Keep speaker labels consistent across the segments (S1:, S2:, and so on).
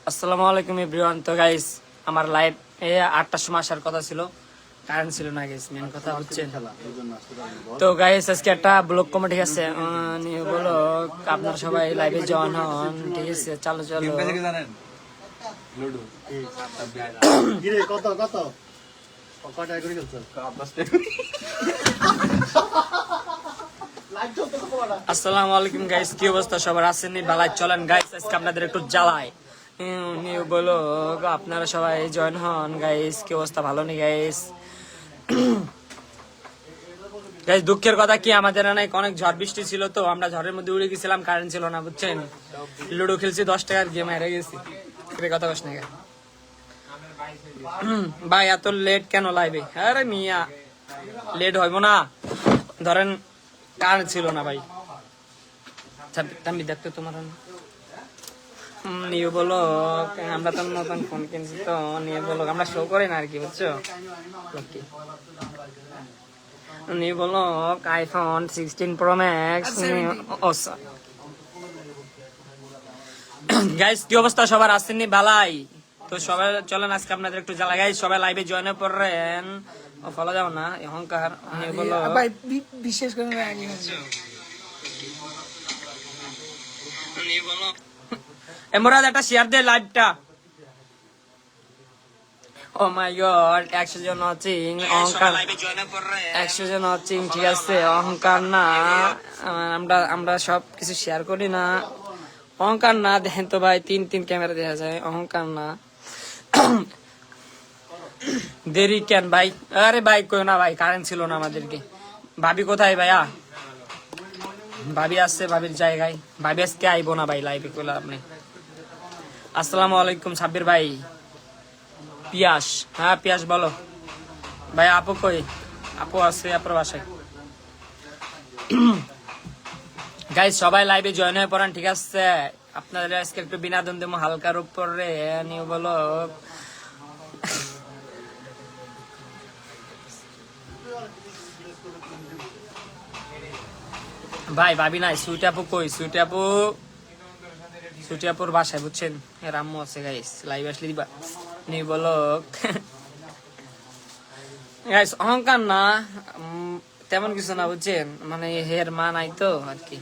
S1: আসসালামু আলাইকুম এভরিওয়ান। তো গাইস আমার লাইভ 8টার সময় আসার কথা ছিল, কারেন্ট ছিল না গাইস, মেন কথা হচ্ছে। তো গাইস আজকে একটা ব্লগ কমেডি আছে, বলো আপনারা সবাই লাইভে জয়েন হন, ঠিক আছে? চলো চলো। আসসালামু আলাইকুম গাইস, কি অবস্থা সবার? আসেননি বালাই? চলেন গাইস আজকে আপনাদের একটু জ্বালাই নিউ বলো, আপনারা সবাই জয়েন হন গাইস। কি অবস্থা? ভালো নেই গাইস? গাইস দুঃখের কথা কি, আমাদের অনেক ঝড় বৃষ্টি ছিল, তো আমরা ঝড়ের মধ্যে উড়ে গেছিলাম, কারেন্ট ছিল না, বুঝছেন? লুডো খেলছি, 10 টাকার গেম হেরে গেছি। কথা বস না ভাই, এত লেট কেন লাইভে? আরে মিয়া লেট হইব না, ধরেন কারেন্ট ছিল না ভাই। আমি দেখতে তোমার নিয়ে বলো, আমরা তো নতুন ফোন কিনছি, তো নিয়ে বলো আমরা শো করি না আর কি, বুঝছো? নিয়ে বলো আইফোন 16 প্রো ম্যাক্স। গাইস কি অবস্থা সবার? আসেননি বালাই? তো সবাই চলেন আজকে আপনাদের একটু জ্বালা গাইস, সবাই লাইভে জয়েন পড়েন। ও ফলো যাও না অহংকার। নিয়ে বলো
S2: ভাই বিশেষ করে
S1: এমরাজ একটা শেয়ার দে লাইভটা। ও মাই গড, 100 জন ওয়াচিং, অহংকার 100 জন ওয়াচিং, ঠিক আছে? অহংকার না, আমরা সব কিছু শেয়ার করি না, অহংকার না। দেখেন তো ভাই, তিন ক্যামেরা দেখা যায়, অহংকার না। দেরি কেন ভাই? আরে ভাই কই না ভাই, কারেন্ট ছিল না আমাদেরকে। ভাবি কোথায় ভাইয়া? ভাবি আসছে ভাবির জায়গায়, ভাবি আজকে আইবো না ভাই লাইভে, কইলা আপনি। আসসালামু আলাইকুম সাব্বির ভাই। পিয়াস, হ্যাঁ পিয়াস বলো ভাই। আপু কই? আপু আছে আপনার বাসায়। গাইস সবাই লাইভে জয়েন হয়ে পড়েন, ঠিক আছে? আপনাদের আজকে একটু বিনোদন দেবো হালকার উপরে, নিয়ে বলো। ভাই ভাবি নাই, সুইট আপু কই? সুইট আপুর বাসায়, বুঝছেন? রাম্মু আছে গাইস, লাইভ আসলে দিবা। নিয়ে বলো গাইস, অহংকার না, তেমন কিছু না, বুঝছেন? মানে হের মা নাই তো আর কি।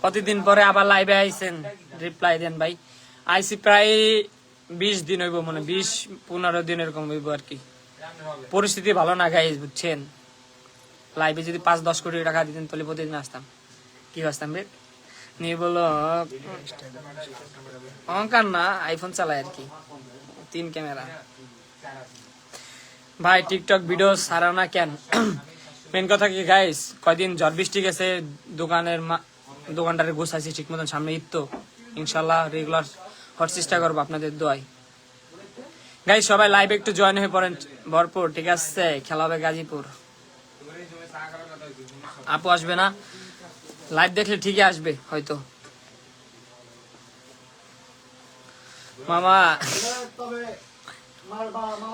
S1: কতদিন পরে আবার লাইভে আইছেন, রিপ্লাই দেন ভাই। আইসি প্রায় 20 দিন হইব, মানে 20-15 দিন এরকম হইব আর কি। পরিস্থিতি ভালো না গাইস, বুঝছেন? লাইভে যদি 5-10 কোটি টাকা দিতেন তাহলে প্রতিদিন আসতাম, কি আসতাম রে? নিয়ে বলো অহংকার না, আইফোন চালায় আর কি, 3 ক্যামেরা। ভাই টিকটক ভিডিও ছাড়াও না কেন? মেন কথা কি গাইস, কয়দিন ঝড় বৃষ্টি গেছে, দোকানটারে গুছাইছি ঠিক মতন, সামনে ঈদ তো ইনশাল্লাহ রেগুলার হওয়ার চেষ্টা করবো আপনাদের দোয়ায়। গাইস সবাই লাইভে একটু জয়েন হয়ে পড়েন ভরপুর, ঠিক আছে? খেলা হবে গাজীপুর। আপু আসবে না? লাইভ দেখলে ঠিকই আসবে হয়তো।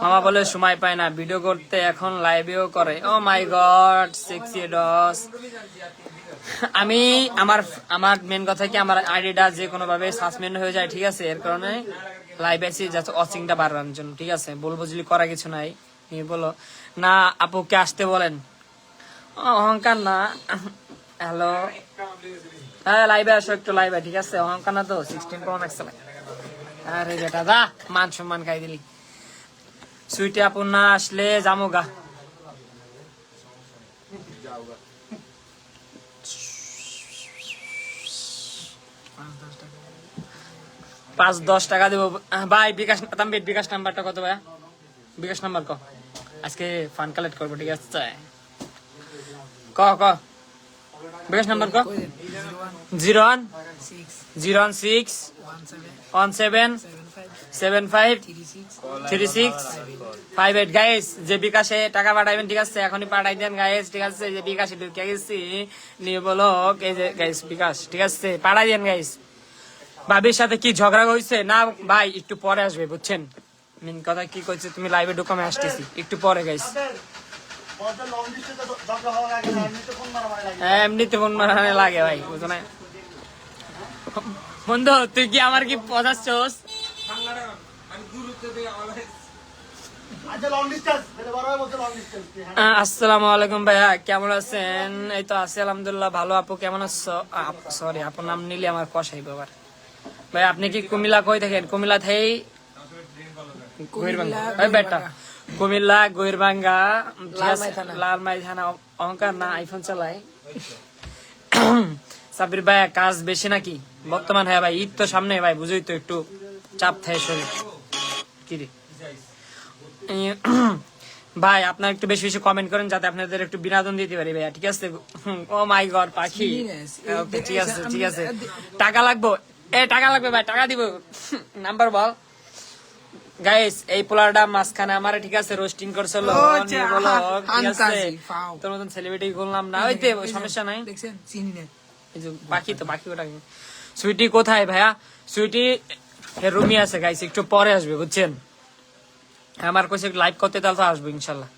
S1: মামা বলে সময় পায় না ভিডিও করতে, এখন লাইভেও করে। ও মাই গড, সেক্সি ডস। আমি আমার মেন কথা কি, আমার আইডিটা যে কোনো ভাবে সাসপেন্ড হয়ে যায়, ঠিক আছে? এর কারণে লাইভ আছি যাতে ওয়াচিংটা বাড়ানোর জন্য, ঠিক আছে? বলবো যদি করা কিছু নাই। তুমি বলো না, আপুকে আসতে বলেন। অহংকার না। হ্যালো, হ্যাঁ লাইভে আসো একটু, লাইভে, ঠিক আছে? অহংকার না তো, 16 প্রো ম্যাক্স। আরে বেটা দা, মান সম্মান খাই দিলি। সুইটে আপু না আসলে যামো গা। 5-10 টাকা দেবো ভাই। বিকাশ নাম্বারটা কত ভাইয়া? বিকাশ নাম্বার ক, আজকে ফান্ড কালেক্ট করবো, ঠিক আছে? ক বিকাশ নাম্বার ক। 011617353658 গাইস। যে বিকাশে টাকা পাঠাইবেন, ঠিক আছে? এখনই পাঠাই দেন গাইস, ঠিক আছে? যে বিকাশে ঢুকে গেছি, নিয়ে বলো এই যে গাইস বিকাশ, ঠিক আছে? পাঠাই দেন গাইস। ভাবির সাথে কি ঝগড়া হয়েছে না ভাই? একটু পরে আসবে, বুঝছেন? মেন কথা কি কইছে, তুমি লাইভে ঢুকো, আমি আসতেছি একটু পরে গাইস। এমনিতে ফোন মারানো লাগে ভাই, বুঝো না? বন্ধু তুই কি আমার কি পচাচ্ছস? আসসালামু আলাইকুম ভাইয়া, কেমন আছেন? এই তো আছি আলহামদুলিল্লাহ ভালো। আপু কেমন আছো? সরি আপুর নাম নিলে আমার কষাই বাবার। ভাই আপনি কি কুমিল্লা কই থাকেন? কুমিল্লা থেই বেটা কুমিল্লা গৈরবাঙ্গা লালমাই থানা। অহংকার না আইফোন চালাই। সাবির ভাই কাজ বেশি নাকি বর্তমান? হ্যাঁ ভাই ঈদ তো সামনে ভাই, বুঝই তো একটু চাপ থাকে শরীর। কি রে ভাই আপনার একটু বেশি বেশি কমেন্ট করেন যাতে আপনাদের একটু বিনোদন দিতে পারি ভাইয়া, ঠিক আছে? ও মাই গড পাখি, ওকে ঠিক আছে ঠিক আছে। টাকা লাগবো? টাকা লাগবে ভাই, টাকা দিব। নাম্বার বল। গাইস এই পোলারটা মাঝখানে আমার ঠিক আছে রোস্টিং করছিল, ঠিক আছে? তোর মতন সেলিব্রিটি করলাম না, ওই তো সমস্যা নাই। পাখি তো পাখি ওটা। সুইটি কোথায় ভাইয়া? সুইটি রুমি আছে গাইস, একটু পরে আসবে বুঝছেন। আমার কাছে লাইভ করতে তাহলে তো আসবো ইনশাল্লাহ।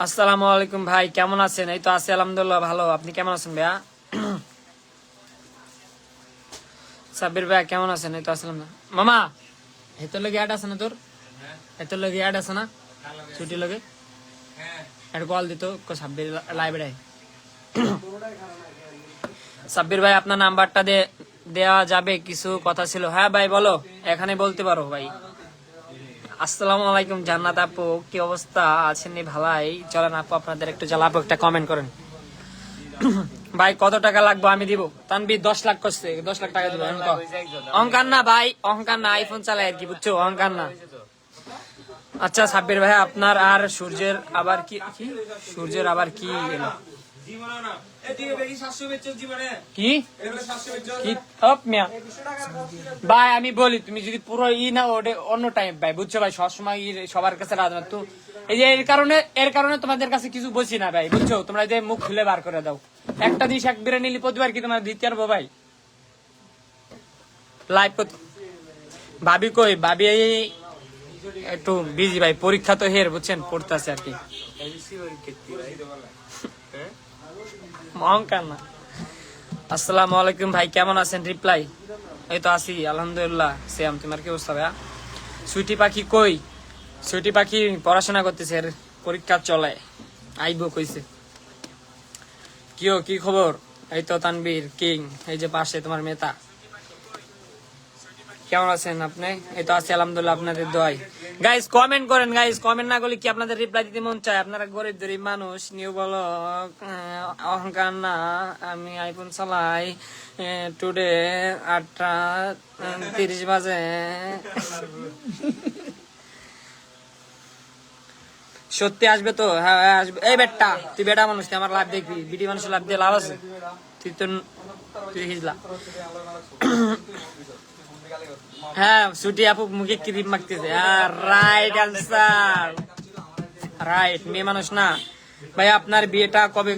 S1: আসসালামু আলাইকুম ভাই, কেমন আছেন? এই তো আছি আলহামদুলিল্লাহ ভালো। আপনি কেমন আছেন ভাইয়া? সাব্বির ভাইয়া কেমন আছেন? এই তো আসলাম না মামা। এত লগে অ্যাড আছে না তোর? এত লগে অ্যাড আছে না ছুটি লগে? একটা কল দিত সাব্বির লাইভে। সাব্বির ভাই আপনার নাম্বারটা দেওয়া যাবে? কিছু কথা ছিল। হ্যাঁ ভাই বলো, এখানে বলতে পারো ভাই। আসসালামু আলাইকুম জান্নাত আপু, কি অবস্থা আছেন? ভালাই চলেন আপু আপনাদের একটু জ্বালাপু একটা কমেন্ট করেন। ভাই কত টাকা লাগবে আমি দিব? তানবি 10 লাখ করছে, 10 লাখ টাকা দিব। অহংকার না ভাই, অহংকার না, আইফোন চালাই আর কি, বুঝছো? অহংকার না। আচ্ছা সাব্বির ভাই আপনার আর সূর্যের আবার কি সূর্যের আবার কি এলো? ভাই আমি বলি তুমি যদি পুরো না ওটা অন্য টাইম ভাই, বুঝছো ভাই? সবসময় সবার কাছে রাজনা তো এই যে এর কারণে তোমাদের কাছে কিছু বলছি না ভাই, বুঝছো? তোমরা যে মুখ খুলে বার করে দাও। একটা জিনিস একবারে নিলি প্রতিবার কি তোমরা দিতে পারবো ভাই? লাইভ ভাবি কই? ভাবি একটু বিজি ভাই, পরীক্ষা তো হের বুঝছেন, পড়তেছে আর কি। অহংকার না। আসসালামু আলাইকুম ভাই, কেমন আছেন? রিপ্লাই এই তো আছি আলহামদুলিল্লাহ সেম। তোমার কি অবস্থা ভাইয়া? সুইটি পাখি কই? সুইটি পাখি পড়াশোনা করতেছে, পরীক্ষা চলে, আইবো কইছে। কি খবর? এই তো তানবীর কিং, এই যে পাশে তোমার মেতা। কেমন আছেন আপনি? এই তো আছি আলহামদুলিল্লাহ আপনাদের দোয়ায়। গাইস কমেন্ট করেন, গাইস কমেন্ট না করলে কি আপনাদের রিপ্লাই দিতে মন চায়? আপনারা গরিব মানুষ। নিউ বলো অহংকার না, আমি আইফোন চালাই। টুডে 8:30 বাজে। সত্যি আসবে তো? হ্যাঁ আসবে। এই বেটা তুই বেটা মানুষ, তুই আমার লাভ দেখবি? বিডি মানুষের লাভ দিয়ে লাভ আছে? তুই হিজলা। হ্যাঁ ছুটি আপু মুখে ক্রিম মাখতেছে। Right answer, right. মেয়ে মানুষ না ভাই। আপনার বিয়েটা কবে?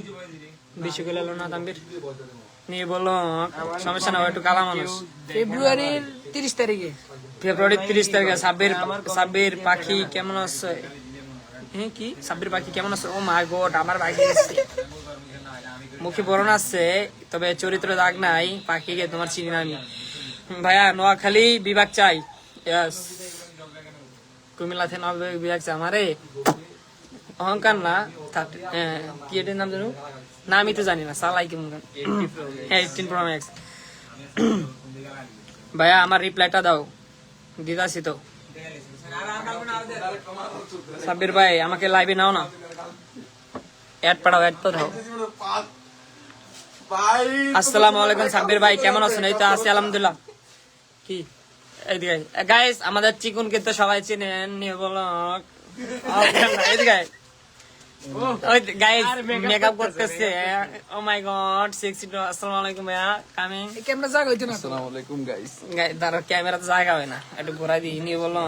S1: বেশি করে এলো না তানবীর নিয়ে বলো। সমস্যা না, একটু কালা মানুষ।
S2: ফেব্রুয়ারির 30 তারিখে।
S1: ফেব্রুয়ারি 30 তারিখে। সাব্বির পাখি কেমন আছে? হ্যাঁ কি সাব্বির পাখি কেমন আছে? ও মাই গড আমার পাখি মুখে বরণ আছে তবে চরিত্র দাগ নাই। পাখিকে তোমার চিনি না আমি। ভাইয়া নোয়াখালী বিভাগ চাই। কুমিল্লাতে নববিভাগ বিভাগ চাই আমারে। অহংকার না, কি এটার নাম জানো? না আমি তো জানি না, সালাই কেমন। হ্যাঁ 18 Pro Max। ভাইয়া আমার রিপ্লাইটা দাও। দিদাসি তো। সাব্বির ভাই আমাকে লাইভে নাও না, অ্যাড পাঠাও, অ্যাড তো দাও। আসসালামু আলাইকুম সাব্বির ভাই, কেমন আছেন? এই তো আছি আলহামদুলিল্লাহ। কি এইদিকে গাইস আমাদের চিকুনকে তো সবাই চিনেন। নিয়ে বলো এইদিকে গাইস মেকআপ করতেছে। ও মাই গড 62। আসসালামু আলাইকুম ভাইয়া, কামিং।
S2: ক্যামেরা জায়গা হইতো না।
S3: আসসালামু আলাইকুম গাইস।
S1: দাঁড়াও ক্যামেরাতে জায়গা হয় না, একটু ঘোরাই দিই। নিয়ে বলো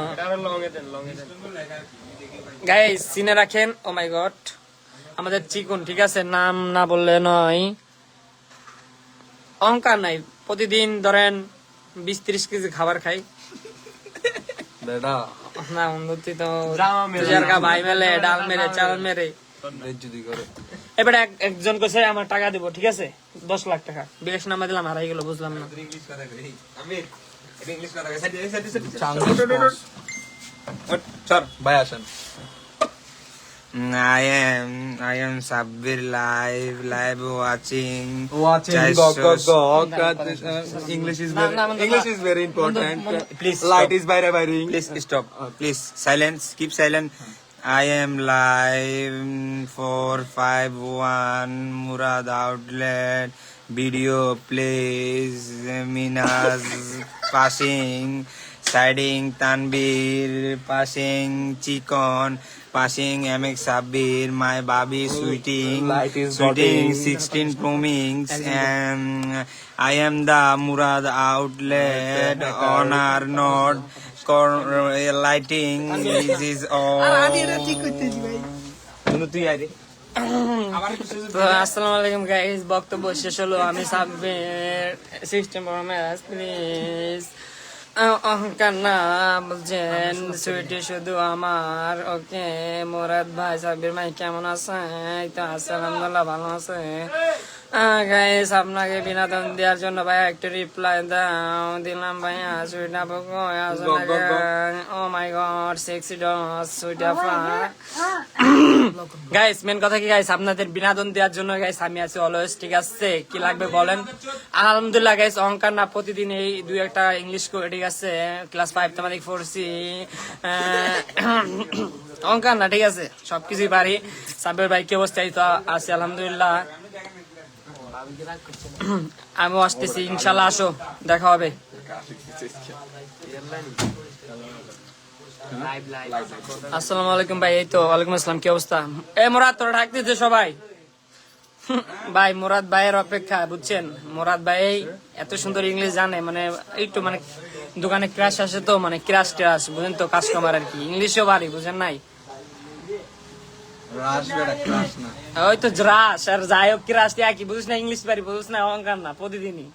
S1: গাইস চিনে রাখেন। ও মাই গড আমাদের চিকুন, ঠিক আছে? নাম না বললে নয়। অহংকার নাই, প্রতিদিন ধরেন 20-30 কেজি খাবার খাই।
S3: বেটা
S1: না বন্ধু তুই তো ভাই মেলে ডাল মেরে চাল মেরে
S3: যদি করে
S1: এবারে একজন কইছে আমার টাকা দিব, ঠিক আছে? 10 লাখ টাকা বিকাশ নাম্বার দিলাম হারাই গেল বুঝলাম না
S3: ভাই আসেন
S4: I am Sabbir live watching.
S3: English is
S1: No, no, no,
S3: English
S1: no.
S3: is very important.
S4: Please
S3: Light
S4: stop.
S3: is by firing.
S4: Please stop. Please silence. Keep silent. I am live 451 Murad Outlet. Video plays Minaz passing, siding Tanbir, passing Chikon, passing MX Sabir, my baby sweeting,
S3: Light is
S4: sweeting
S3: botting.
S4: 16 promings, and I am the Murad Outlet honor not lighting. This is all.
S1: তো আসসালামু আলাইকুম guys, বক্তব্য শেষ হলো। আমি Sabbir, system promise please. অহংকার না বলছেন, সুইটি শুধু আমার। ওকে মুরাদ ভাই, সাব্বির ভাই কেমন আছে? এই তো আছে আলহামদুলিল্লাহ, ভালো আছে। গাইস আপনাকে বিনোদন দেওয়ার জন্য ভাই একটু রিপ্লাই দাও। দিলাম ভাইয়া, সুইট আপু কই আছো নাকি? ও my god, sexy DOS sweet আপা। গাইস মেন কথা কি গাইস, আপনাদের বিনোদন দেওয়ার জন্য গাইস আমি আছি অলওয়েজ, ঠিক আছে? কি লাগবে বলেন। আলহামদুলিল্লাহ গাইস, অহংকার না, প্রতিদিন এই দুই একটা ইংলিশ করে, ঠিক আছে? ক্লাস 5 তোমাদের পড়ছি, অহংকার না, ঠিক আছে? সবকিছুই পারি। সাব্বির ভাই কি অবস্থা? এই তো আছি আলহামদুলিল্লাহ। আমিও আসতেছি ইনশাল্লাহ, আসো, দেখা হবে। আসসালামু আলাইকুম ভাই। এই তো ওয়ালাইকুম আসসালাম, কি অবস্থা? এ মুরাদ, তোরা ডাক দিতে সবাই। ভাই মুরাদ ভাইয়ের অপেক্ষা, বুঝছেন? মুরাদ ভাই এত সুন্দর ইংলিশ জানে, মানে একটু মানে দোকানে ক্রাশ আসে তো, মানে ক্রাশ ট্রাশ বুঝেন তো, কাস্টমার আর কি। ইংলিশও পারি, বুঝেন নাই?
S3: রাশ বেটা ক্লাস না
S1: ওই তো রাস আর যাই হোক, ক্রাশ কি বুঝিস না? ইংলিশ পারি বুঝিস না? অহংকার না, প্রতিদিনই।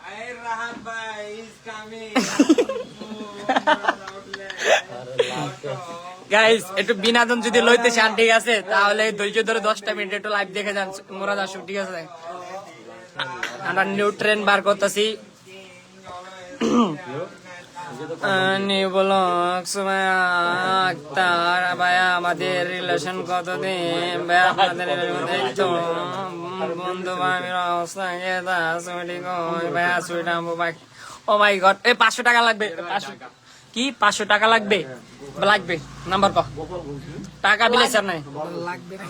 S1: গাইস একটু বিনোদন যদি লইতে চান, ঠিক আছে, তাহলে ধৈর্য ধরে 10টা মিনিট একটু লাইভ দেখে যান। মোরাদ আসো, ঠিক আছে? আমরা নিউ ট্রেন্ড বার করতেছি, নিউ ব্লগস। আক্তার ভাইয়া, আমাদের রিলেশন কতদিন ভাইয়া? আপনাদের একটু বন্ধু ভাইয়ের অবস্থা কেদা? সুইটি কই ভাইয়া? সুইট আম্বু ভাই। ও মাই গড, এই 500 টাকা লাগবে। 500 কি? 500 টাকা লাগবে? লাগবে, নাম্বার ক? টাকা বিলে স্যার নাই
S2: লাগবে না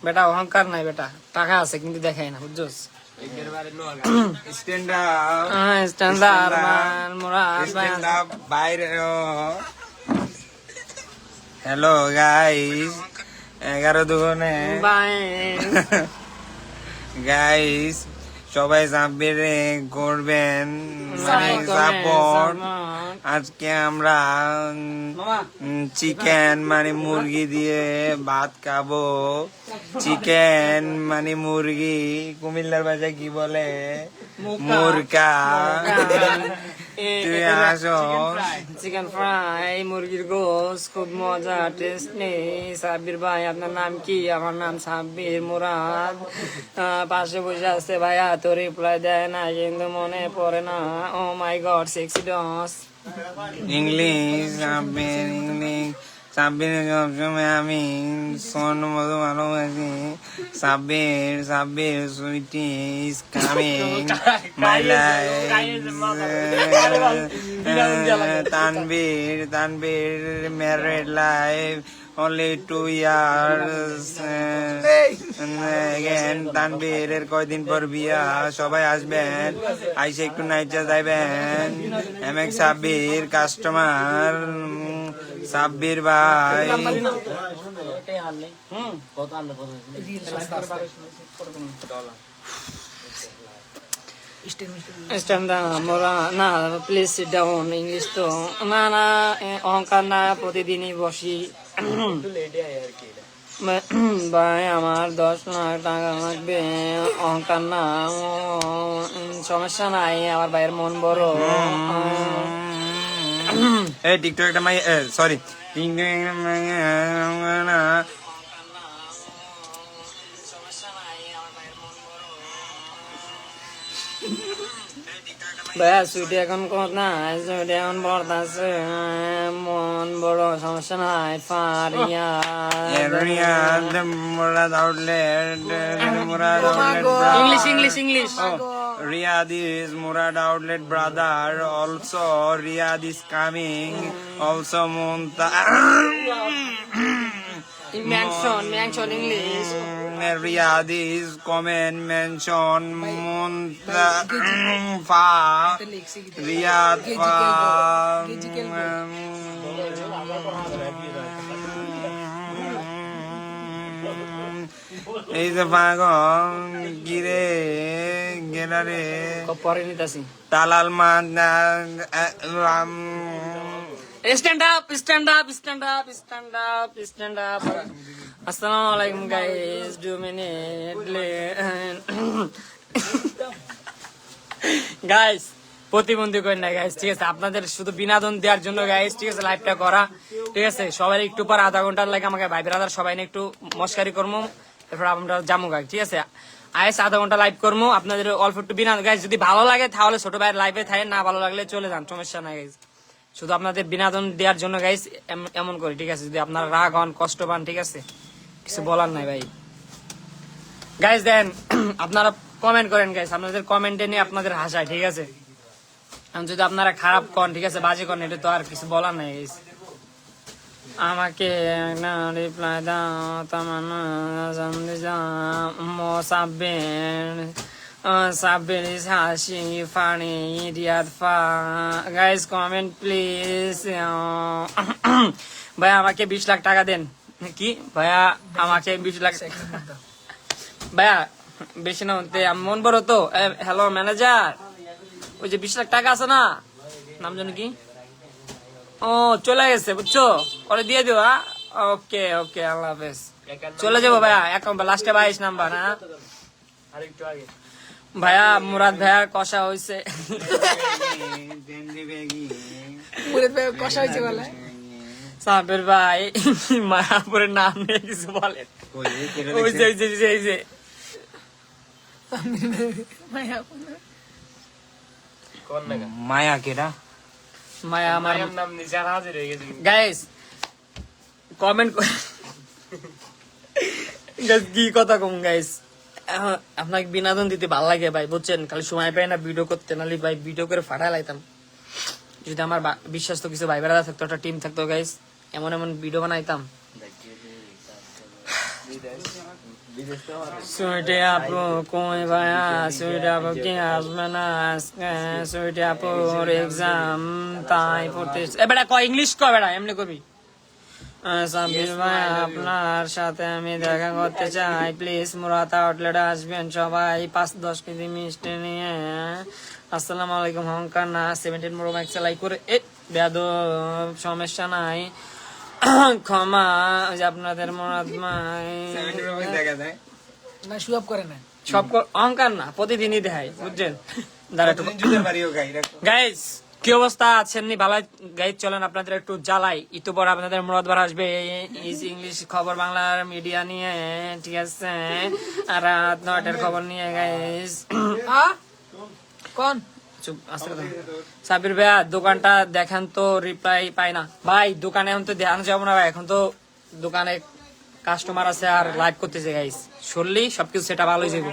S1: বেটা, অহংকার নাই বেটা, টাকা আছে কিন্তু দেখাই না, বুঝছস?
S4: Stand up.
S1: স্ট্যান্ড আপ মান মুরাদ ভাই।
S4: Stand up. বাইরে হ্যালো গাইস, 11 দুগুণে
S1: বাই
S4: গাইস, সবাই সাব্বিরে করবেন মানে সাপোর্ট। আজকে আমরা চিকেন মানে মুরগি দিয়ে ভাত খাবো। চিকেন মানে মুরগি, কুমিল্লার ভাষায় কি বলে? মুরগা। তুই আসো।
S1: চিকেন ফ্রাই, মুরগির গোস, খুব মজা, টেস্টি। সাব্বির ভাই, আপনার নাম কি? আমার নাম সাব্বির। মুরাদ পাশে বসে আছে ভাইয়া, তো রিপ্লাই দেয় না, কিন্তু মনে পড়ে না। ও মাই গড, সেক্সি ডস।
S4: ইংলিশ সাব্বির, ইংলিশ সাব্বির সবসময় আমি সোন মতো ভালোবাসি। Sabbir, Sabbir sweetie is coming my life. Tanvir, Tanvir married life only 2 years. Again তানবীরের কয়দিন পর বিয়া, সবাই আসবেন, আইসে একটু নাইচা যাইবেন। এমএক্স সাব্বির কাস্টমার, সাব্বির ভাই।
S1: স্ট্যান্ড মোরা না, প্লিজ সিট ডাউন। ইংলিশ তো না না, অহংকার না, প্রতিদিনই বসি। ভাই আমার 10 লাখ টাকা লাগবে। অহংকার না, সমস্যা নাই, আমার ভাইয়ের মন বড়।
S4: এই টিকটক একটা মাই, সরি
S1: ভাইয়া সুইটি এখন কোথায়? সুইটি এখন পড়তাছে, মন বড় সমস্যা নাই। Faria
S4: Riyadh Murad Outlet, Murad Outlet.
S1: English English English
S4: Riyadh is Murad Outlet brother. Also Riyadh is coming. Also Munta.
S1: Mention mention English
S4: Riyadh is comment mention Munta fa Riyadh fa এই যে পাগল গিরে গেলারে
S1: পরে নিতাছি।
S4: তালাল মান
S1: stand up stand up stand up stand up stand up. আসসালামু আলাইকুম guys, 2 minute guys, প্রতিবন্ধী করেন না গাইস, ঠিক আছে? আপনাদের শুধু বিনোদন দেওয়ার জন্য গাইস, ঠিক আছে, লাইভটা করা, ঠিক আছে? সবাই একটু পর আধা ঘন্টার লাগে আমাকে ভাই ব্রাদার সবাই নিয়ে একটু মস্কারি করবো, এরপর আমরা যাবো গাই, ঠিক আছে? আইস আধা ঘন্টা লাইভ করবো, আপনাদের অল্প একটু বিনোদন গাইস। যদি ভালো লাগে তাহলে ছোট ভাইয়ের লাইভে থাকে, না ভালো লাগলে চলে যান, সমস্যা নাই গাইস। শুধু আপনাদের বিনোদন দেওয়ার জন্য গাইস এমন করি, ঠিক আছে? যদি আপনারা রাগ হন, কষ্ট পান, ঠিক আছে, কিছু বলার নাই ভাই। গাইস দেন আপনারা কমেন্ট করেন গাইস, আপনাদের কমেন্টে নিয়ে আপনাদের হাসায়, ঠিক আছে? যদি আপনারা খারাপ কন, ঠিক আছে, বাজে কন, এটা তো আর কিছু বলার নাই গাইস। আমাকে একটা রিপ্লাই দাও, তামান্না সাব্বির ইজ হাসি ফানি রিয়াদ ফা। Guys comment please. ভাইয়া আমাকে 20 লাখ টাকা দেন। কি ভাইয়া আমাকে 20 লাখ? ভাইয়া বেশি না হতে মন বড় তো। হ্যালো ম্যানেজার, ওই যে 20 লাখ টাকা আছে না, নাম জানি কি? ও চলে গেছে, বুঝছো? ওরে দিয়ে দিও। ওকে ওকে, আল্লাহ হাফেজ। চলে যাবো ভাইয়া, লাস্টে 22 নাম্বার। হ্যাঁ ভাইয়া, মুরাদ ভাইয়া কষা হয়েছে।
S2: কষা হয়েছে বলে
S1: সাবের ভাই মায়াপুরের নাম নিয়ে কিছু বলেন। ওই যে এই যে
S4: মায়া কেরা
S1: মায়া আমার নাম নিচে হাজির হয়ে গেছে। গাইস কমেন্ট কি কথা কম গাইস, আপনাকে বিনোদন দিতে ভালো লাগে ভাই, বুঝছেন? খালি সময় পাই না ভিডিও করতে, নাহলে ভাই ভিডিও করে ফাটাই লাইতাম। যদি আমার বিশ্বাস তো কিছু ভাই বেড়া থাকতো, একটা টিম থাকতো গাইস, এমন এমন ভিডিও বানাইতাম। সুইটি আপু কই ভাইয়া? সুইটি আপু কি আসবে না আজকে? সুইটি আপুর এক্সাম তাই পড়তে। বেটা কয় ইংলিশ কয়, বেটা এমনি করবি। সাব্বির ভাই আপনার সাথে আমি দেখা করতে চাই, প্লিজ মুরাদ আউটলেটে আসবেন সবাই, 5-10 কেজি মিষ্টি নিয়ে। আসসালামু আলাইকুম। হংকার না 17 Pro Max লাইক করে বেদ, সমস্যা নাই, ক্ষমা। ওই যে আপনাদের মুরাদ ভাই
S2: না শুয়াপ করে না,
S1: সব অহংকার না, প্রতিদিনই দেখায়, বুঝছেন? গাইস কি অবস্থা আছেন? ভালো গাইজ, চলেন আপনাদের একটু জ্বালাই। একটু পর আপনাদের মুরাদ ভাই আসবে ইংলিশ খবর বাংলার মিডিয়া নিয়ে, ঠিক আছে? আর রাত 9টার খবর নিয়ে গাইজ।
S2: কোন
S1: চুপ আস্তে কথা। সাবির ভাইয়া দোকানটা দেখেন তো, রিপ্লাই পাই না ভাই। দোকানে এখন তো দেখানো যাবো না ভাই, এখন তো দোকানে কাস্টমার আছে আর লাইভ করতেছে গাইজ। শুনলি সবকিছু সেটা ভালো হয়ে যাবে।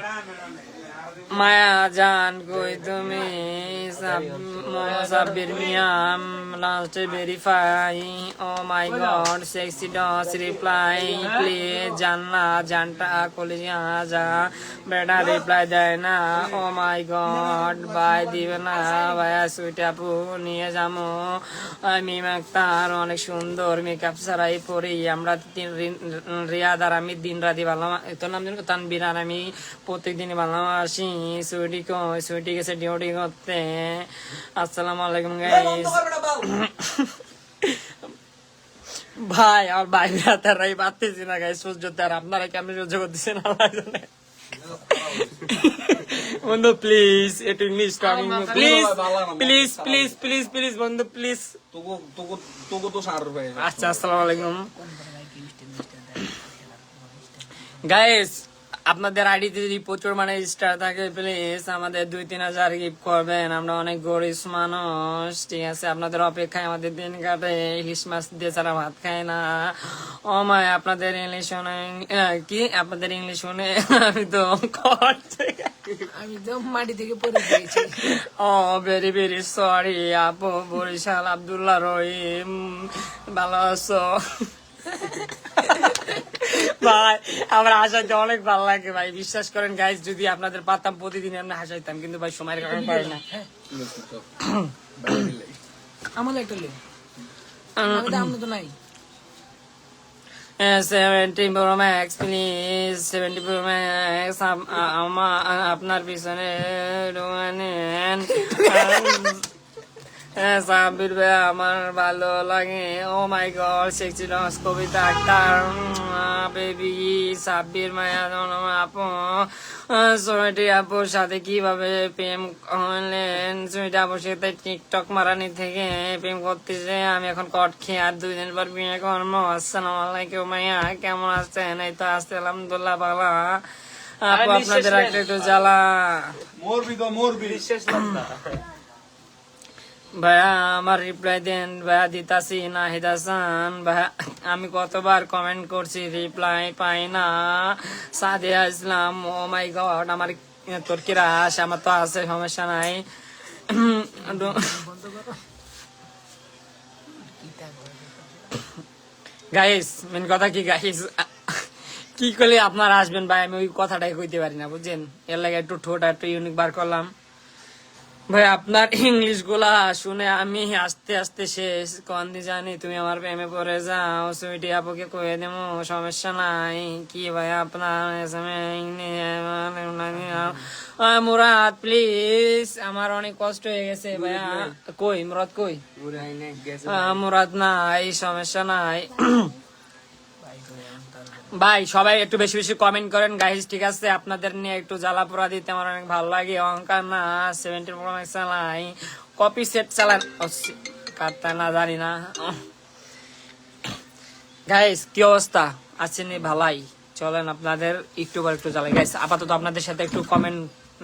S1: মায়া জান কই তুমি? সাব্বির মিয়াম last verify. Oh my god sexy ডস রিপ্লাই প্লিজ। জান্না জানটা কলিজা যা বেটা রিপ্লাই দেয় না। ও মাই গড বাই দিবে না ভাইয়া। সুইট আপু নিয়ে যাবো আমি তার অনেক সুন্দর মেকআপ ছাড়াই পরি আমরা। রিয়াদ আর আমি দিন রাতি ভালো, তোর নাম জানো তানবির, আর আমি প্রত্যেকদিনই ভালোবাসি। সুইটি গেছে ডিউটি করতে। আসসালামু আলাইকুম গাইস। ভাই আমার ভাই তারাই পারতেছি না গাইস সহ্য, আর আপনারা কেমন সহ্য করতেছেন আমার জন্য? বন্ধু প্লিজ একটু English talking please please please please please বন্ধু প্লিজ। আচ্ছা আসসালামু আলাইকুম গাইস। আপনাদের আইডিতে যদি প্রচুর মানে স্টার থাকে প্লিজ আমাদের 2-3 হাজার গিফট করবেন, আমরা অনেক গরিব মানুষ, ঠিক আছে? আপনাদের অপেক্ষায় আমাদের দিন কাটে, ইলিশ মাছ দিয়ে ছাড়া ভাত খায় না। ও মাই, আপনাদের ইংলিশ শুনে কি আপনাদের ইংলিশ শুনে আমি তো
S2: আমি তো মাটি থেকে পড়ে গিয়েছি।
S1: ও ভেরি ভেরি সরি আপু। বরিশাল আব্দুল্লাহ রহিম, ভালো আছো? ভাই আমার হাসাইতে অনেক ভালো লাগে ভাই, বিশ্বাস করেন গাইজ, যদি আপনাদের পারতাম প্রতিদিন আমরা হাসাইতাম, কিন্তু ভাই সময়ের কারণে পারি না।
S2: আমার একটা লে আমি তো নাই।
S1: 70 Pro Max please, 70 Pro Max আপনার পিছনে নেন। সাব্বির ভাই আমার ভালো লাগে। ও my god, sexy dance Kabita Akter, baby Sabbir মায়া আপু। সুইটি আপুর সাথে কিভাবে প্রেম হলেন? সুইটি আপুর সাথে টিকটক মারানি থেকে প্রেম করতেছে। আমি এখন কট খেয়ে আর 2 দিন পর বিয়ে করবো। আসসালামু আলাইকুম মাইয়া, কেমন আছেন? এই তো আসতে আলহামদুলিল্লাহ ভালো। আপু আপনাদের একটু জ্বালা ভাইয়া, আমার রিপ্লাই দেন ভাইয়া, দিতাছি নাহিদ হাসান ভাইয়া। আমি কতবার কমেন্ট করছি, রিপ্লাই পাই না। সাদিয়া ইসলাম, ও মাই গড, আমার তোর কি রাস? আমার তো আছে, সমস্যা নাই। গাইস মেন কথা কি গাইস, কি করলে আপনারা আসবেন ভাই, আমি ওই কথাটাই কইতে পারি না, বুঝছেন? এর লাগে একটু ঠোঁট একটু ইউনিক বার করলাম ভাই। আপনার ইংলিশ গুলা শুনে আমি আস্তে আস্তে শেষ। কন্দি জানি তুমি আমার প্রেমে পড়ে যাও, সুইটি আপুকে কয়ে দেবো, সমস্যা নাই। কি ভাই আপনার মুরাদ প্লিজ, আমার অনেক কষ্ট হয়ে গেছে ভাইয়া। কই মুরাদ, কই মুরাদ? নাই, সমস্যা নাই ভাই। সবাই একটু বেশি বেশি কমেন্ট করেন গাইস, ঠিক আছে? আপনাদের নিয়ে একটু জ্বালা পোড়া দিতে আমার অনেক ভালো লাগে। অহংকার না, 70 Pro Max চালাই, কপি সেট চালান, কাটতা না জানি না। গাইস কি অবস্থা আছেন? ভালাই, চলেন আপনাদের একটু পর একটু জ্বালাই গাইস। আপাতত আপনাদের সাথে একটু কমেন্ট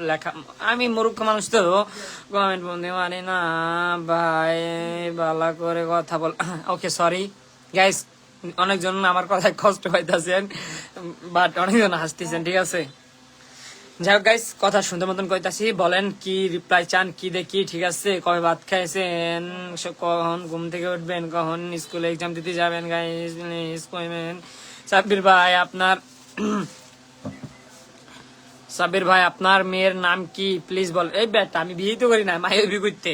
S1: লেখা, আমি মূর্খ মানুষ তো কমেন্ট বলতে পারি না ভাই, ভালো করে কথা বল। ওকে সরি গাইস, অনেকজন আমার কথায় কষ্ট পাইতেছেন, বাট অনেকজন হাসতেছেন, ঠিক আছে? যাই হোক গাইস, কথা শুনতে মতন কইতাছি, বলেন কি রিপ্লাই চান, কি দেখি, ঠিক আছে? কবে ভাত খাইছেন, কখন ঘুম থেকে উঠবেন, কখন স্কুলে এক্সাম দিতে যাবেন গাইস, কইবেন। সাব্বির ভাই আপনার সাব্বির ভাই আপনার মেয়ের নাম কি প্লিজ বল। এই বেটা আমি বিয়ে তো করি না, মায়ের বিয়ে করতে।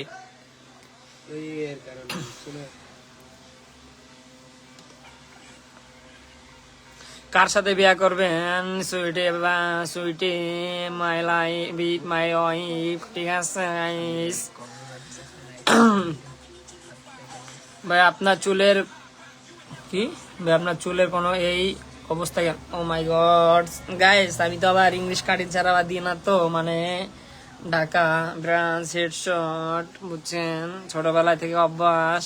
S1: কার সাথে বিয়ে করবেন? Sweetie sweetie my life my wife, ঠিক আছে গাইস? ভাই আপনার চুলের কি ভাই, আপনার চুলের কোনো এই অবস্থা কেন? ও মাই গড গাইস, আমি তো আবার ইংলিশ কাটিং ছাড়া আবার দিই না তো, মানে ঢাকা ব্রাঞ্চ হেডশট, বুঝছেন? ছোটবেলা থেকে অভ্যাস।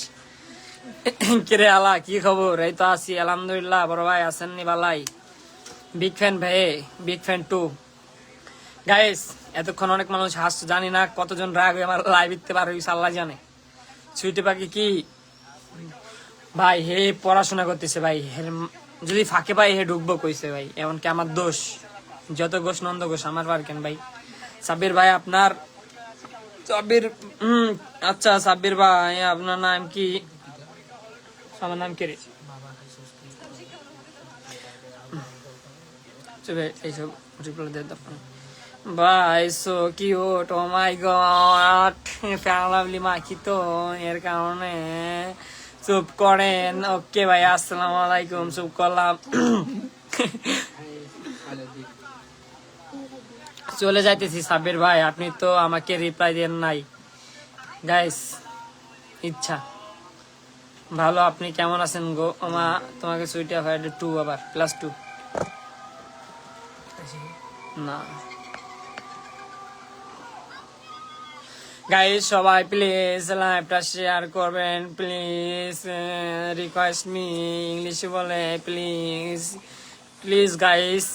S1: কিরে আলা, কি খবর? এই তো আছি আলহামদুলিল্লাহ। বড় ভাই আসেননি বালাই? বিগ ফ্যান ভাই, বিগ ফ্যান টু। গাইস এতক্ষণ অনেক মানুষ হাসতো, জানি না কতজন রাগ হয়ে আমার লাইভ দিতে পারে, আল্লাহ জানে। সুইটি পাখি কি ভাই, হে পড়াশোনা করতেছে ভাই, যদি ফাঁকে পাই হে ঢুকবো কইছে ভাই, এমনকি আমার দোষ, যত ঘোষ নন্দ ঘোষ আমার বার কেন ভাই? সাব্বির ভাই আপনার সাব্বির আচ্ছা সাব্বির ভাই আপনার নাম কি? আমার নাম কে রে? এইসব রিপ্লাই দিয়ে দাও ভাই। So cute, O my god, family মাখি তো, এর কারণে চুপ করেন। ওকে ভাই, আসসালামু আলাইকুম, চুপ করলাম। চলে যাইতেছি সাব্বির ভাই, আপনি তো আমাকে রিপ্লাই দেন নাই গাইস। ইচ্ছা ভালো, আপনি কেমন আছেন গো? মা তোমাকে সুইটি অফ 2 আবার +2 না গাইস। সবাই প্লিজ লাইভটা শেয়ার করবেন প্লিজ, রিকোয়েস্ট মি, ইংলিশে বলে প্লিজ প্লিজ গাইস।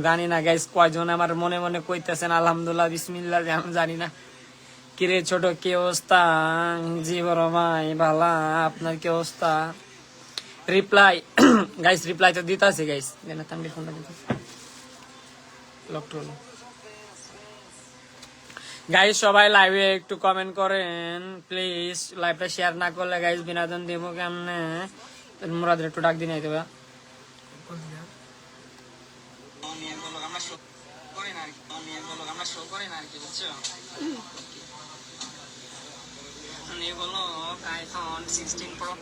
S1: জানি না গাইস কয়জন আমার মনে মনে কইতেছেন আলহামদুলিল্লাহ বিসমিল্লাহ আমি জানি না। কিরে ছোট কি অবস্থা? জি বড় ভাই ভালা, আপনার কি অবস্থা? রিপ্লাই গাইস রিপ্লাই তো দিতে আছে গাইস, তানভীর ফোনটা দিতে লকড গাইস। সবাই লাইভে একটু কমেন্ট করেন প্লিজ, লাইভটা শেয়ার না করলে গাইস বিনোদন দেবো কেমনে? মুরাদের একটু ডাক দিন আইতে বা আইফোন 16 প্রো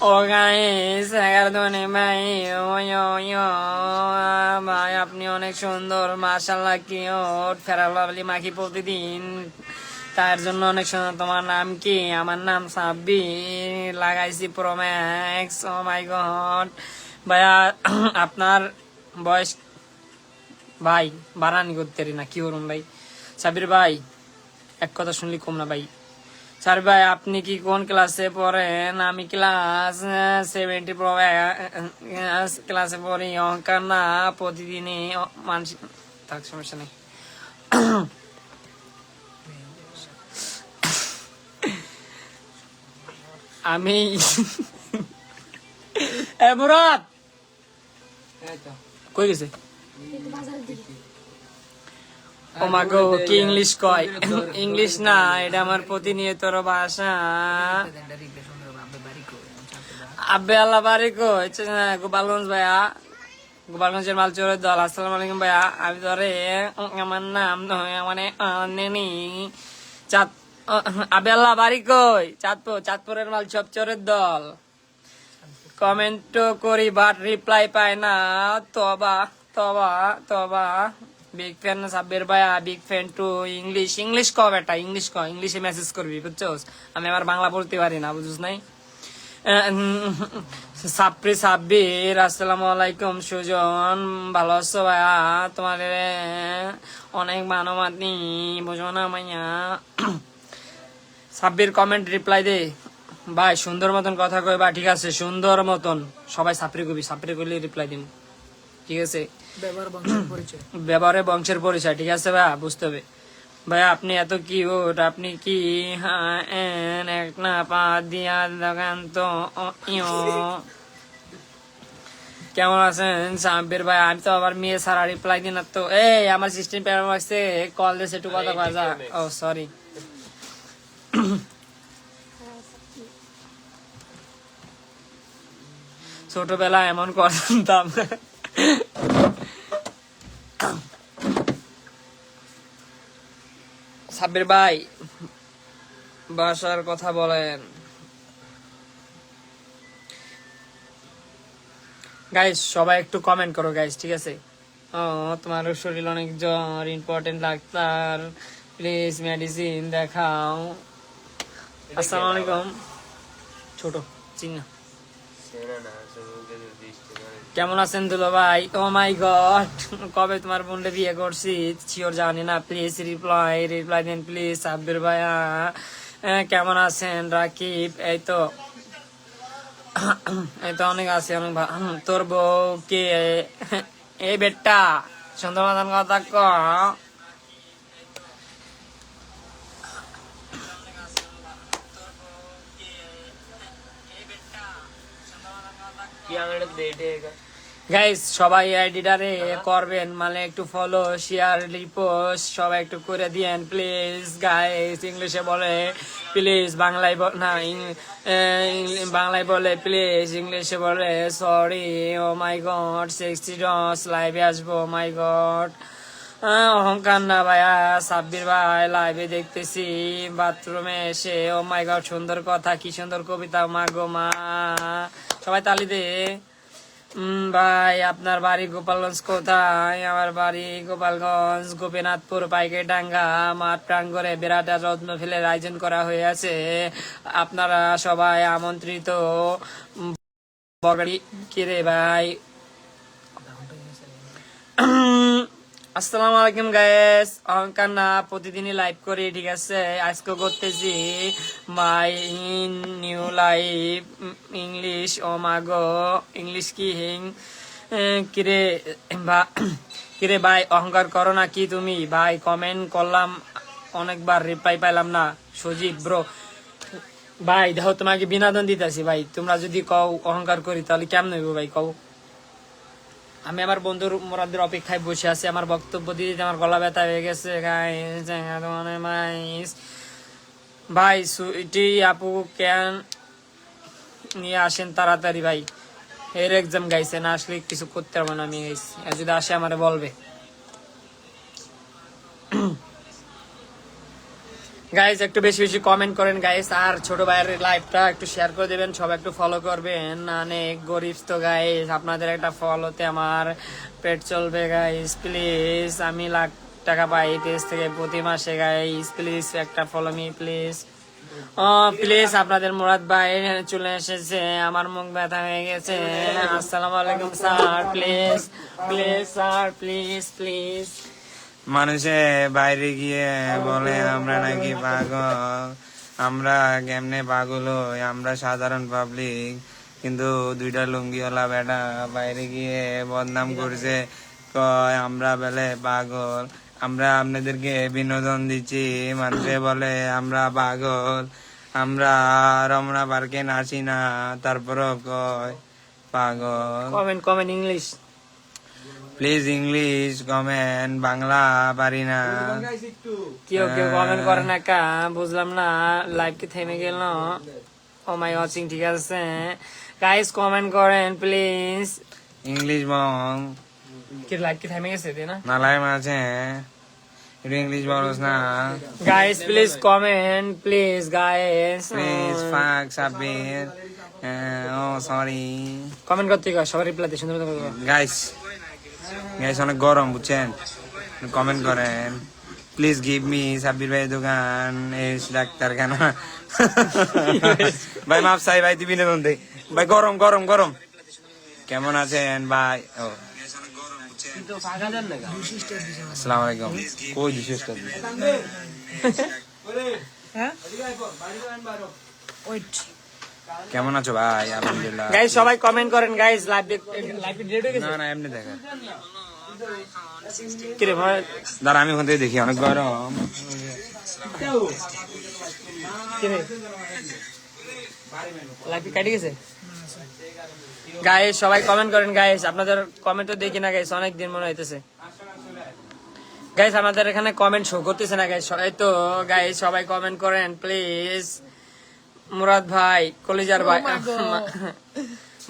S1: ও গাইস 11 ভাই ভাই আপনি অনেক সুন্দর মাশাআল্লাহ, কি ওট ফেরালি মাখি প্রতিদিন, তার জন্য অনেক সুন্দর। তোমার নাম কি? আমার নাম সাব্বির, লাগাইছি pro max. O my god ভাইয়া আপনার বয়স ভাই বানানি করতে পারি না, কি করুন ভাই? সাবির ভাই এক কথা শুনলি কম না ভাই। স্যার ভাই আপনি কি কোন ক্লাসে পড়েন? আমি ক্লাস 70 ক্লাসে পড়ি। অহংকার না, প্রতিদিনই মানসিক থাক, সমস্যা নেই। আমি মুরাদ কই গেছে? ও মা গো কি ইংলিশ কয়? ইংলিশ না, এটা আমার প্রতিনিয়তর ভাষা। আব্বে আল্লাহ বাড়ি কই? গোপালগঞ্জ ভাইয়া, গোপালগঞ্জের মালচরের দল। আসসালামু আলাইকুম ভাইয়া, আমি ধরে আমার নাম মানে নেনি চাঁদ। আব্বে আল্লাহ বাড়ি কই? চাঁদপুর, চাঁদপুরের মাল সব চোরের দল। কমেন্ট করি বাট রিপ্লাই পায় না, তবা তবা তবা। বিগ ফ্যান সাব্বির ভাইয়া, big fan too. English English ক বেটা, ইংলিশ ক, ইংলিশে মেসেজ করবি বুঝছোস? আমি আবার বাংলা পড়তে পারি না, বুঝছিস নাই? সাব্বির আসসালামু আলাইকুম। সুজন ভালো আছো ভাইয়া? তোমার অনেক মানবাদি, বুঝো না মাইয়া। সাব্বির কমেন্ট রিপ্লাই দে ভাই, সুন্দর মতন কথা কই বা, ঠিক আছে? সুন্দর মতন সবাই সাপড়ি কবি, সাপড়ি করলে রিপ্লাই দিন, ঠিক আছে? ব্যবহারে বংশের পরিচয়, ঠিক আছে ভাই? বুঝতে হবে ভাইয়া। আপনি এত কিউট, আপনি কি এক না পা দিয়া দেখান তো। কেমন আছেন সাব্বির ভাই? আমি তো আবার মেয়ে সারা রিপ্লাই দিন তো। এই আমার সিস্টেম প্যারাম আসছে, কল দিয়েছে, একটু কথা বাজা। ও সরি। ছোটবেলা এমন করতাম। সাব্বির ভাই বাসার কথা বলেন। গাইস সবাই একটু কমেন্ট করো গাইস, ঠিক আছে? ও তোমার শরীর অনেক জ্বর, ইম্পর্টেন্ট ডাক্তার প্লিজ মেডিসিন দেখাও। আসসালামু আলাইকুম ছোট চিন্না, কেমন আছেন দুলো ভাই? ও মাই গড কবে তোমার বোনকে বিয়ে করছি শিওর জানি না, প্লিজ রিপ্লাই দেন প্লিজ। সাব্বির ভাইয়া কেমন আছেন? রাকিব এই তো অনেক আছে, অনেক তোর বউ কে? এই বেটা সুন্দর মতন কথা ক। গাইস সবাই আইডিটারে করবেন, মানে একটু ফলো শেয়ার রিপোস্ট সবাই একটু করে দিয়েন প্লিজ গাইস। ইংলিশে বলে প্লিজ, বাংলায় না বাংলায় বলে প্লিজ, ইংলিশে বলে sorry. O my god 60 DOS লাইভে আসবো, মাই গড। অহংকার না ভাইয়া। সাব্বির ভাই লাইভে দেখতেছি বাথরুমে এসে। ও মাই গড সুন্দর কথা, কি সুন্দর কবিতা, মা গো মা। সবাই তালি দে। ভাই আপনার বাড়ি গোপালগঞ্জ কোথায়? আমার বাড়ি গোপালগঞ্জ গোপীনাথপুর পাইকেডাঙ্গা মাঠ প্রাঙ্গণে বিরাট রত্ন ফেলের আয়োজন করা হয়েছে, আপনারা সবাই আমন্ত্রিত। কিরে ভাই আসসালামু আলাইকুম গাইস, অহংকার না প্রতিদিনই লাইভ করি, ঠিক আছে। আজকে করতেছি মাই নিউ লাইভ ইংলিশ। ও মাগো ইংলিশ কি হিং কিরে কিরে ভাই, অহংকার করো না কি তুমি ভাই? কমেন্ট করলাম অনেকবার, রিপ্লাই পাইলাম না। সজীব ব্রো ভাই দেখো, তোমাকে বিনোদন দিতেছি ভাই, তোমরা যদি কও অহংকার করি তাহলে কেমন হইব ভাই কও? আমি আমার বন্ধুর মোরাদের অপেক্ষায় বসে আছি, আমার বক্তব্য দিতে আমার গলা ব্যথা হয়ে গেছে গাইস। ভাই সুইটি আপু কেন নিয়ে আসেন তাড়াতাড়ি ভাই, এর এক্সাম গাইছে, না আসলে কিছু করতে পারবো না আমি গাইস। আর যদি আসে আমারে বলবে গাইস। একটু বেশি বেশি কমেন্ট করেন গাইস, আর ছোট ভাইয়ের লাইভটা একটু শেয়ার করে দেবেন, সবাই একটু ফলো করবেন। অনেক গরিব তো গাইস, আপনাদের একটা ফলোতে আমার পেট চলবে গাইস। প্লিজ, আমি লাখ টাকা পাই পেজ থেকে প্রতি মাসে গাইস, প্লিজ একটা ফলো মি প্লিজ। ও প্লিজ, আপনাদের মুরাদ ভাই চলে এসেছে, আমার মুখ ব্যথা হয়ে গেছে। আসসালামু আলাইকুম sir, please please sir, please please.
S4: মানুষে বাইরে গিয়ে বলে আমরা নাকি পাগল, আমরা কেমনে পাগল হই? আমরা সাধারণ পাবলিক, কিন্তু দুইটা লুঙ্গিওয়ালা বেটা বাইরে গিয়ে বদনাম করছে, কয় আমরা বেলে পাগল। আমরা আপনাদেরকে বিনোদন দিচ্ছি, মানুষে বলে আমরা পাগল। আমরা রমনা পার্কে নাচি না, তারপরও কয় পাগল।
S1: Comment English
S4: please English comment, Bangla পারি না।
S1: কেউ কেউ কমেন্ট করে না কা, বুঝলাম না, লাইভ কি থেমে গেল? ও মাই ওয়াচিং, ঠিক আছে গাইস, কমেন্ট করেন প্লিজ।
S4: ইংলিশ বং
S1: কি লাইভ কি থেমে গেছে না?
S4: নালাই মাঝে একটু ইংলিশ বলস না
S1: guys please comment, please guys,
S4: please. ফাক সাব্বির, ও সরি
S1: কমেন্ট করতে গো, সবাই রিপ্লাই দিই সুন্দর করে।
S4: গাইস। গাইস অনেক গরম বুঝছেন, কমেন্ট করেন প্লিজ। গিভ মি সাব্বির ভাই দোকান এস ডাক্তার কেন ভাই? মাপ চাই ভাই, তুই বিনোদন দে ভাই। গরম গরম গরম। কেমন আছেন ভাই? ও আসসালামু আলাইকুম। কই বিশেষটা
S2: হ্যাঁ ওয়েট
S4: কেমন আছো ভাই? আলহামদুলিল্লাহ।
S1: গাইস সবাই কমেন্ট করেন গাইস, লাইভ লাইভ ডিলেট হয়ে গেছে
S4: না না এমনি দেখা।
S1: কি রে ভাই?
S4: দাঁড়া আমি ওখান থেকে দেখি, অনেক গরম।
S1: কি রে লাইভ কাটি গেছে? গাইস সবাই কমেন্ট করেন গাইস, আপনাদের কমেন্ট তো দেখি না গাইস, অনেক দিন মনে হইতেছে গাইস। আমাদের এখানে কমেন্ট শো করতেছে না গাইস, এই তো গাইস সবাই কমেন্ট করেন প্লিজ। মুরাদ ভাই কলিজার ভাই,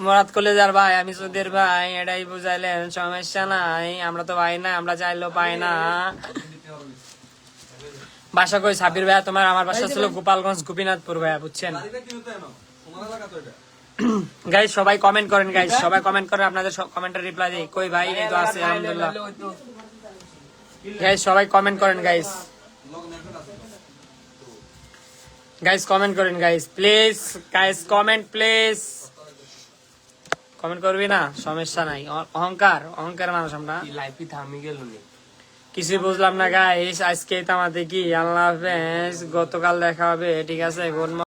S1: মুরাদ কলিজার ভাই, আমি সুধীর ভাই, এটাই বুঝাইলেন, সমস্যা নাই। আমরা তো ভাই না, আমরা চাইলেও পাই না। বাসা কই সাবির ভাইয়া তোমার? আমার বাসা ছিল গোপালগঞ্জ, গোপীনাথপুর ভাইয়া, বুঝছেন গাইস। সবাই কমেন্ট করেন গাইস, সবাই কমেন্ট করেন, আপনাদের কমেন্টের রিপ্লাই দিই। কই ভাই? এই তো আছে আলহামদুলিল্লাহ। গাইস সবাই কমেন্ট করেন গাইস, গাইস কমেন্ট করেন guys please, guys comment please. Comment করবি না, সমস্যা নাই। অহংকার মানুষ আমরা, কিছু বুঝলাম না গাইস। আজকে তো আমাদের কি, আল্লাহ হাফেজ, গতকাল দেখা হবে, ঠিক আছে। গুড